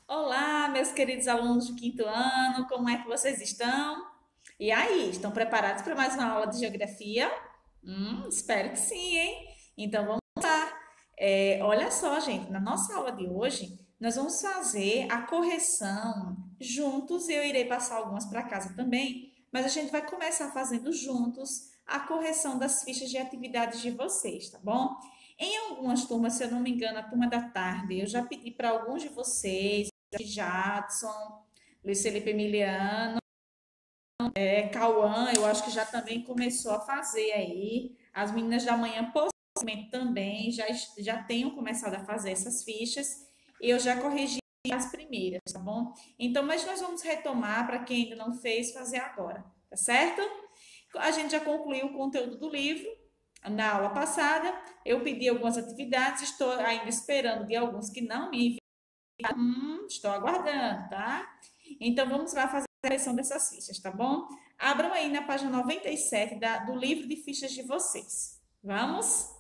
Olá, meus queridos alunos do quinto ano, como é que vocês estão? E aí, estão preparados para mais uma aula de geografia? Espero que sim, hein? Então vamos lá. Olha só, gente, na nossa aula de hoje, nós vamos fazer a correção juntos. Eu irei passar algumas para casa também, mas a gente vai começar fazendo juntos a correção das fichas de atividades de vocês, tá bom? Em algumas turmas, se eu não me engano, a turma da tarde, eu já pedi para alguns de vocês Jadson, Luiz Felipe Emiliano, Cauã, eu acho que já também começou a fazer aí. As meninas da manhã possivelmente também já tenham começado a fazer essas fichas. Eu já corrigi as primeiras, tá bom? Então, mas nós vamos retomar para quem ainda não fez, fazer agora, tá certo? A gente já concluiu o conteúdo do livro na aula passada. Eu pedi algumas atividades, estou ainda esperando de alguns que não me estou aguardando, tá? Então vamos lá fazer a correção dessas fichas, tá bom? Abram aí na página 97 do livro de fichas de vocês. Vamos?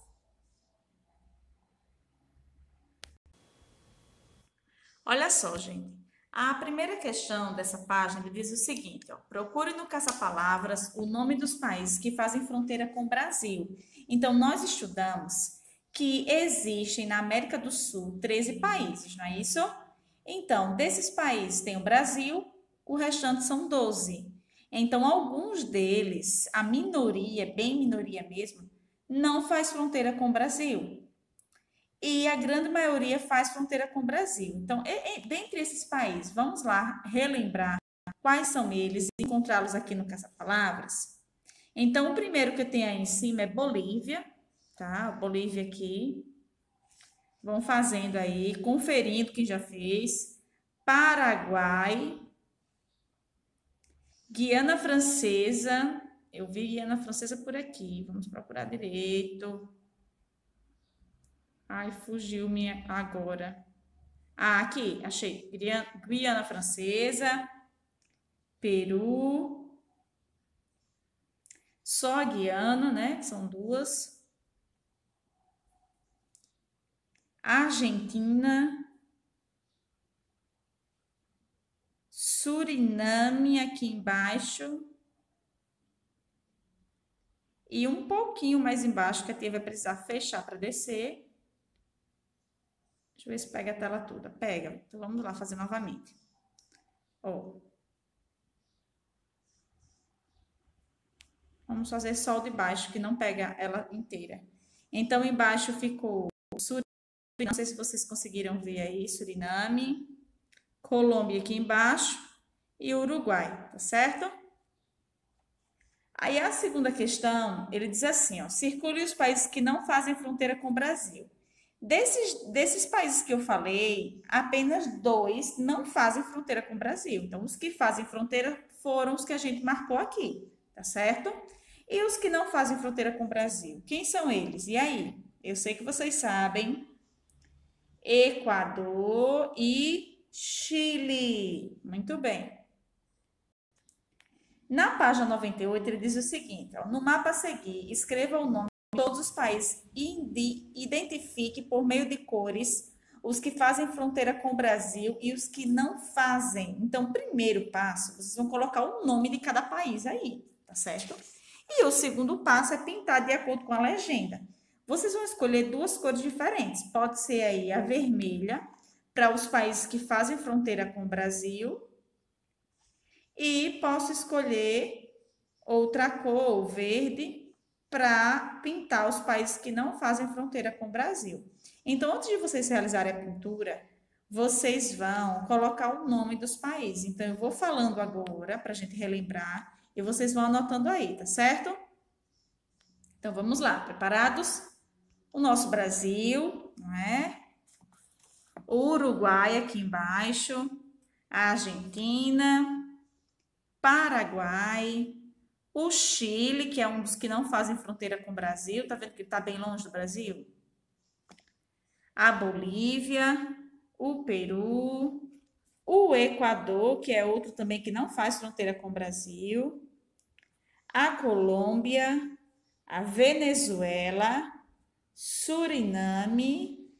Olha só, gente. A primeira questão dessa página diz o seguinte: ó, procure no caça-palavras o nome dos países que fazem fronteira com o Brasil. Então, nós estudamos que existem na América do Sul 13 países, não é isso? Então, desses países tem o Brasil, o restante são 12. Então, alguns deles, a minoria, bem minoria mesmo, não faz fronteira com o Brasil. E a grande maioria faz fronteira com o Brasil. Então, dentre esses países, vamos lá relembrar quais são eles e encontrá-los aqui no Caça-Palavras. Então, o primeiro que eu tenho aí em cima é Bolívia, tá? Bolívia aqui. Vão fazendo aí, conferindo quem já fez. Paraguai, Guiana Francesa. Eu vi Guiana Francesa por aqui. Vamos procurar direito. Ai, fugiu-me agora. Ah, aqui, achei. Guiana Francesa, Peru, só a Guiana, né? São duas. Argentina, Suriname aqui embaixo. E um pouquinho mais embaixo, que a tia vai precisar fechar para descer. Deixa eu ver se pega a tela toda. Pega. Então vamos lá fazer novamente. Ó. Vamos fazer só o de baixo, que não pega ela inteira. Então, embaixo ficou Suriname. Não sei se vocês conseguiram ver aí, Suriname. Colômbia aqui embaixo e Uruguai, tá certo? Aí a segunda questão, ele diz assim, ó, circule os países que não fazem fronteira com o Brasil. Desses países que eu falei, apenas dois não fazem fronteira com o Brasil. Então, os que fazem fronteira foram os que a gente marcou aqui, tá certo? E os que não fazem fronteira com o Brasil, quem são eles? E aí? Eu sei que vocês sabem. Equador e Chile. Muito bem. Na página 98, ele diz o seguinte: ó, no mapa a seguir, escreva o nome de todos os países e identifique por meio de cores os que fazem fronteira com o Brasil e os que não fazem. Então, primeiro passo, vocês vão colocar o nome de cada país aí, tá certo? E o segundo passo é pintar de acordo com a legenda. Vocês vão escolher duas cores diferentes. Pode ser aí a vermelha para os países que fazem fronteira com o Brasil e posso escolher outra cor, o verde, para pintar os países que não fazem fronteira com o Brasil. Então, antes de vocês realizarem a pintura, vocês vão colocar o nome dos países. Então, eu vou falando agora para a gente relembrar e vocês vão anotando aí, tá certo? Então, vamos lá, preparados? O nosso Brasil, não é? O Uruguai aqui embaixo, a Argentina, Paraguai, o Chile, que é um dos que não fazem fronteira com o Brasil, tá vendo que está bem longe do Brasil? A Bolívia, o Peru, o Equador, que é outro também que não faz fronteira com o Brasil, a Colômbia, a Venezuela, Suriname,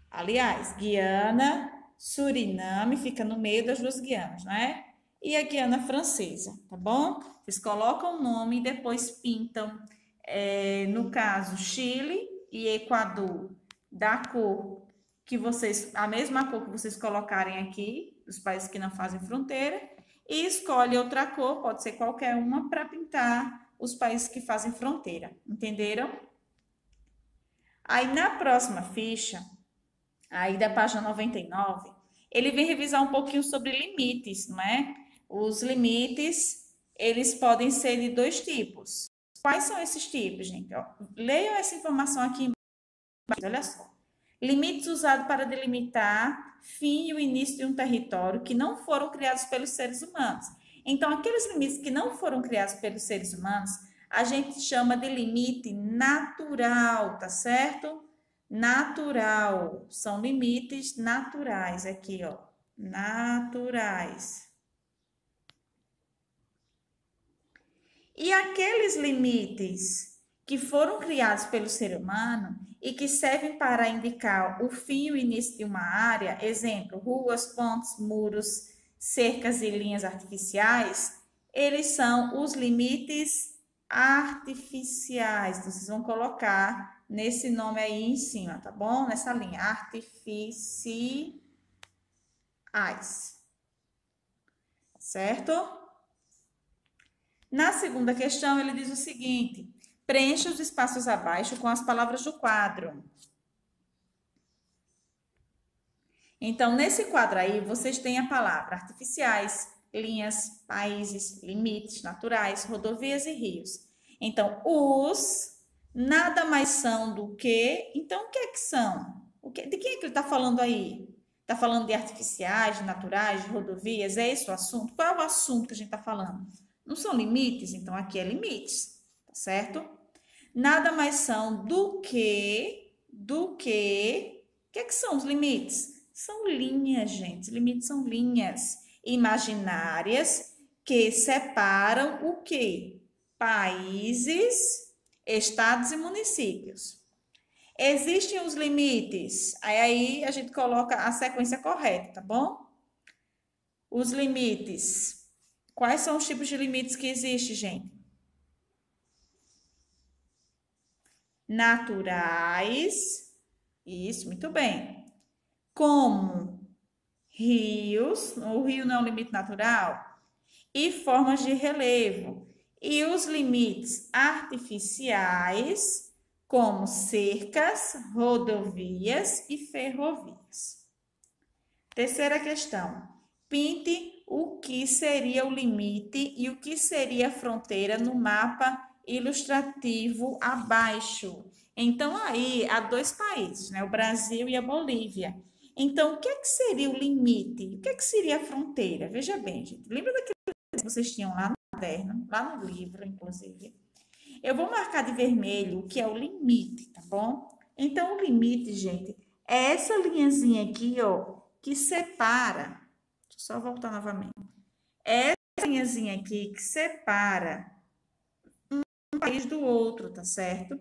aliás, Guiana Suriname fica no meio das duas Guianas, né? E a Guiana Francesa, tá bom? Vocês colocam o nome e depois pintam, no caso, Chile e Equador, da cor que vocês, a mesma cor que vocês colocarem aqui, os países que não fazem fronteira, e escolhe outra cor, pode ser qualquer uma, para pintar os países que fazem fronteira, entenderam? Aí na próxima ficha, aí da página 99, ele vem revisar um pouquinho sobre limites, não é? Os limites, eles podem ser de dois tipos. Quais são esses tipos, gente? Ó, leiam essa informação aqui embaixo, olha só. Limites usados para delimitar fim e o início de um território que não foram criados pelos seres humanos. Então, aqueles limites que não foram criados pelos seres humanos, a gente chama de limite natural, tá certo? Natural, são limites naturais aqui, ó, naturais. E aqueles limites que foram criados pelo ser humano e que servem para indicar o fim e o início de uma área, exemplo, ruas, pontes, muros, cercas e linhas artificiais, eles são os limites artificiais. Então, vocês vão colocar nesse nome aí em cima, tá bom? Nessa linha, artificiais. Certo? Na segunda questão, ele diz o seguinte: preencha os espaços abaixo com as palavras do quadro. Então, nesse quadro aí, vocês têm a palavra artificiais, linhas, países, limites naturais, rodovias e rios. Então, os nada mais são do que... Então, o que é que são? De quem é que ele está falando aí? Está falando de artificiais, de naturais, de rodovias? É esse o assunto? Qual é o assunto que a gente está falando? Não são limites? Então, aqui é limites, tá certo? Nada mais são do que... O que é que são os limites? São linhas, gente. Limites são linhas imaginárias que separam o quê? Países, estados e municípios. Existem os limites. Aí a gente coloca a sequência correta, tá bom? Os limites. Quais são os tipos de limites que existem, gente? Naturais. Isso, muito bem. Como rios, o rio não é um limite natural, e formas de relevo. E os limites artificiais, como cercas, rodovias e ferrovias. Terceira questão. Pinte o que seria o limite e o que seria a fronteira no mapa ilustrativo abaixo. Então, aí há dois países, né? O Brasil e a Bolívia. Então, o que é que seria o limite? O que é que seria a fronteira? Veja bem, gente. Lembra daquilo que vocês tinham lá no caderno, lá no livro, inclusive? Eu vou marcar de vermelho o que é o limite, tá bom? Então, o limite, gente, é essa linhazinha aqui, ó, que separa. Deixa eu só voltar novamente. É essa linhazinha aqui que separa um país do outro, tá certo?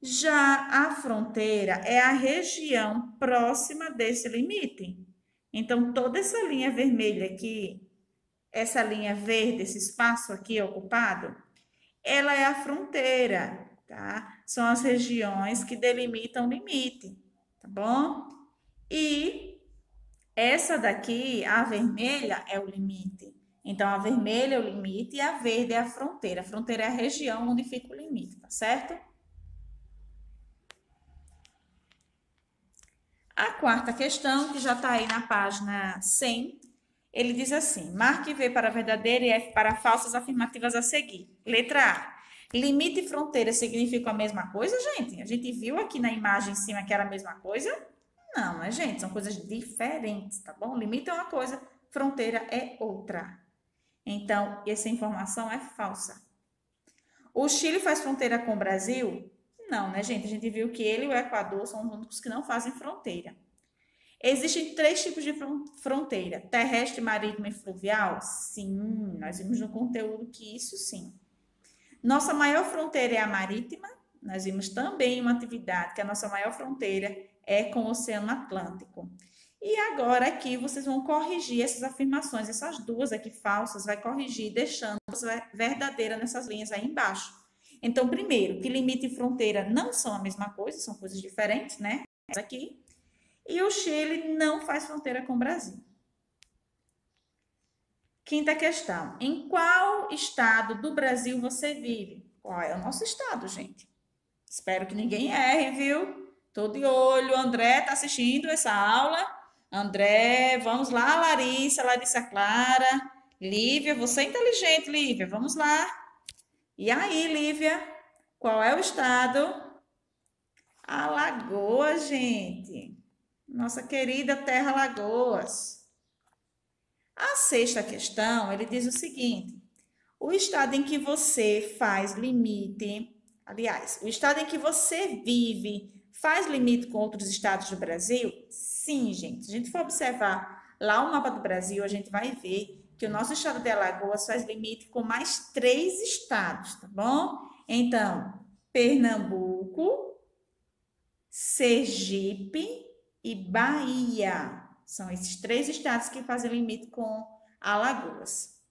Já a fronteira é a região próxima desse limite. Então, toda essa linha vermelha aqui, essa linha verde, esse espaço aqui ocupado, ela é a fronteira, tá? São as regiões que delimitam o limite, tá bom? E essa daqui, a vermelha, é o limite. Então, a vermelha é o limite e a verde é a fronteira. A fronteira é a região onde fica o limite, tá certo? A quarta questão, que já está aí na página 100, ele diz assim: marque V para verdadeira e F para falsas afirmativas a seguir. Letra A. Limite e fronteira significam a mesma coisa, gente? A gente viu aqui na imagem em cima que era a mesma coisa? Não, né, gente? São coisas diferentes, tá bom? Limite é uma coisa, fronteira é outra. Então, essa informação é falsa. O Chile faz fronteira com o Brasil? Não, né, gente? A gente viu que ele e o Equador são os únicos que não fazem fronteira. Existem três tipos de fronteira: terrestre, marítima e fluvial? Sim, nós vimos no conteúdo que isso sim. Nossa maior fronteira é a marítima. Nós vimos também uma atividade que a nossa maior fronteira é com o Oceano Atlântico. E agora aqui vocês vão corrigir essas afirmações, essas duas aqui falsas, vai corrigir, deixando verdadeira nessas linhas aí embaixo. Então, primeiro, que limite e fronteira não são a mesma coisa, são coisas diferentes, né? Essa aqui. E o Chile não faz fronteira com o Brasil. Quinta questão. Em qual estado do Brasil você vive? Qual é o nosso estado, gente? Espero que ninguém erre, viu? Tô de olho. André tá assistindo essa aula. André, vamos lá, Larissa Clara. Lívia, você é inteligente, Lívia. Vamos lá. E aí, Lívia? Qual é o estado? Alagoas, gente. Nossa querida terra Alagoas. A sexta questão, ele diz o seguinte: o estado em que você faz limite, aliás, o estado em que você vive faz limite com outros estados do Brasil? Sim, gente. Se a gente for observar lá o mapa do Brasil, a gente vai ver que o nosso estado de Alagoas faz limite com mais 3 estados, tá bom? Então, Pernambuco, Sergipe e Bahia. São esses 3 estados que fazem limite com Alagoas.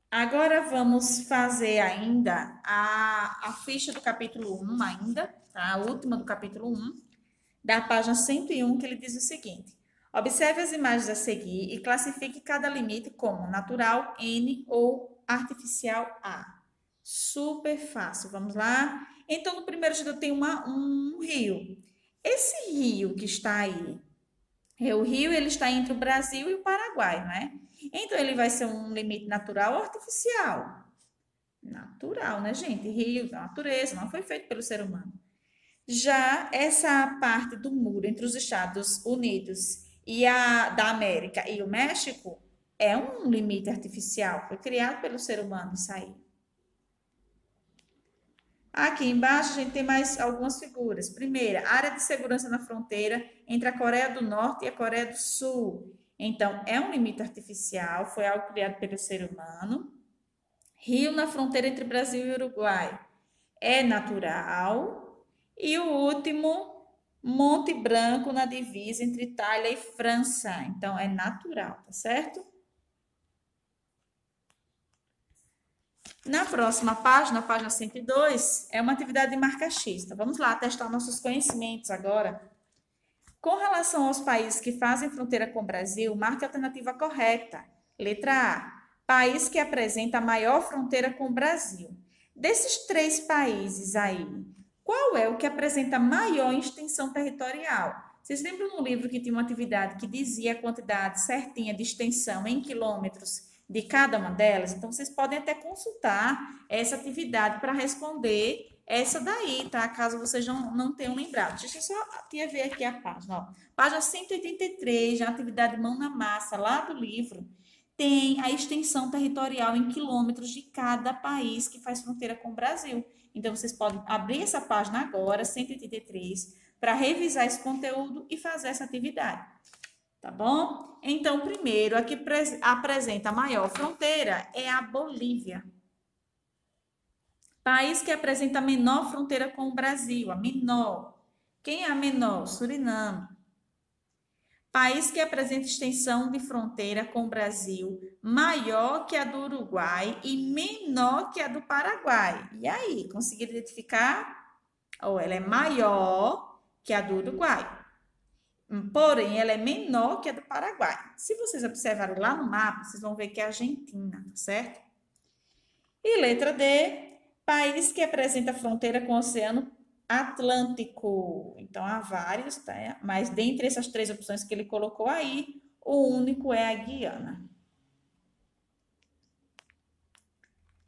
Agora vamos fazer ainda a ficha do capítulo 1 ainda, tá? A última do capítulo 1, da página 101, que ele diz o seguinte: observe as imagens a seguir e classifique cada limite como natural, N, ou artificial, A. Super fácil, vamos lá? Então, no primeiro eu tenho um rio. Esse rio que está aí, o rio ele está entre o Brasil e o Paraguai, não é? Então, ele vai ser um limite natural ou artificial? Natural, né, gente? Rio da natureza, não foi feito pelo ser humano. Já essa parte do muro entre os Estados Unidos e da América e o México é um limite artificial, foi criado pelo ser humano isso aí. Aqui embaixo a gente tem mais algumas figuras. Primeira, área de segurança na fronteira entre a Coreia do Norte e a Coreia do Sul. Então, é um limite artificial, foi algo criado pelo ser humano. Rio na fronteira entre Brasil e Uruguai. É natural. E o último, Monte Branco na divisa entre Itália e França. Então, é natural, tá certo? Na próxima página, página 102, é uma atividade de marca X. Então, vamos lá testar nossos conhecimentos agora. Com relação aos países que fazem fronteira com o Brasil, marque a alternativa correta. Letra A, país que apresenta a maior fronteira com o Brasil. Desses 3 países aí, qual é o que apresenta maior extensão territorial? Vocês lembram no livro que tinha uma atividade que dizia a quantidade certinha de extensão em quilômetros de cada uma delas? Então, vocês podem até consultar essa atividade para responder essa daí, tá? Caso vocês não tenham lembrado. Deixa eu só ver aqui a página, ó. Página 183, na atividade mão na massa, lá do livro, tem a extensão territorial em quilômetros de cada país que faz fronteira com o Brasil. Então, vocês podem abrir essa página agora, 183, para revisar esse conteúdo e fazer essa atividade. Tá bom? Então, primeiro, a que apresenta a maior fronteira é a Bolívia. País que apresenta a menor fronteira com o Brasil, a menor. Quem é a menor? Suriname. País que apresenta extensão de fronteira com o Brasil maior que a do Uruguai e menor que a do Paraguai. E aí, conseguiram identificar? Ou ela é maior que a do Uruguai. Porém, ela é menor que a do Paraguai. Se vocês observarem lá no mapa, vocês vão ver que é a Argentina, certo? E letra D, país que apresenta fronteira com o Oceano Atlântico. Então, há vários, tá? Mas dentre essas 3 opções que ele colocou aí, o único é a Guiana.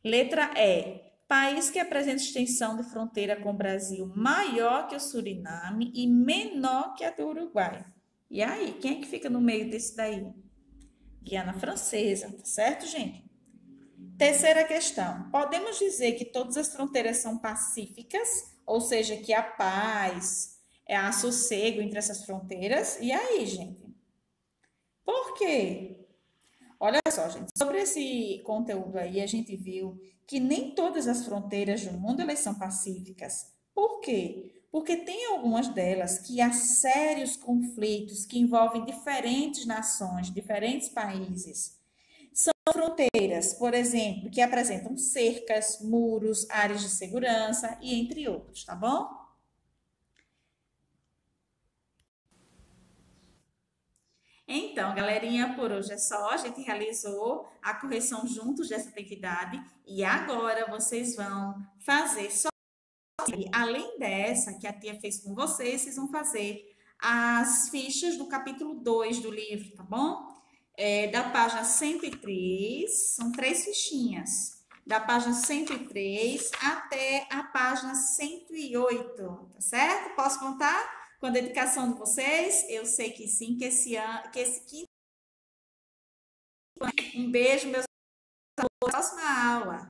Letra E, país que apresenta extensão de fronteira com o Brasil maior que o Suriname e menor que a do Uruguai. E aí, quem é que fica no meio desse daí? Guiana Francesa, tá certo, gente? Terceira questão. Podemos dizer que todas as fronteiras são pacíficas, ou seja, que há paz, há sossego entre essas fronteiras? E aí, gente? Por quê? Olha só, gente, sobre esse conteúdo aí, a gente viu que nem todas as fronteiras do mundo elas são pacíficas. Por quê? Porque tem algumas delas que há sérios conflitos que envolvem diferentes nações, diferentes países. São fronteiras, por exemplo, que apresentam cercas, muros, áreas de segurança e entre outros, tá bom? Então, galerinha, por hoje é só. A gente realizou a correção juntos dessa atividade e agora vocês vão fazer só. Além dessa que a tia fez com vocês, vocês vão fazer as fichas do capítulo 2 do livro, tá bom? Da página 103, são três fichinhas. Da página 103 até a página 108, tá certo? Posso contar com a dedicação de vocês? Eu sei que sim, que esse ano, que esse quinto. Um beijo, meus amigos, até a próxima aula.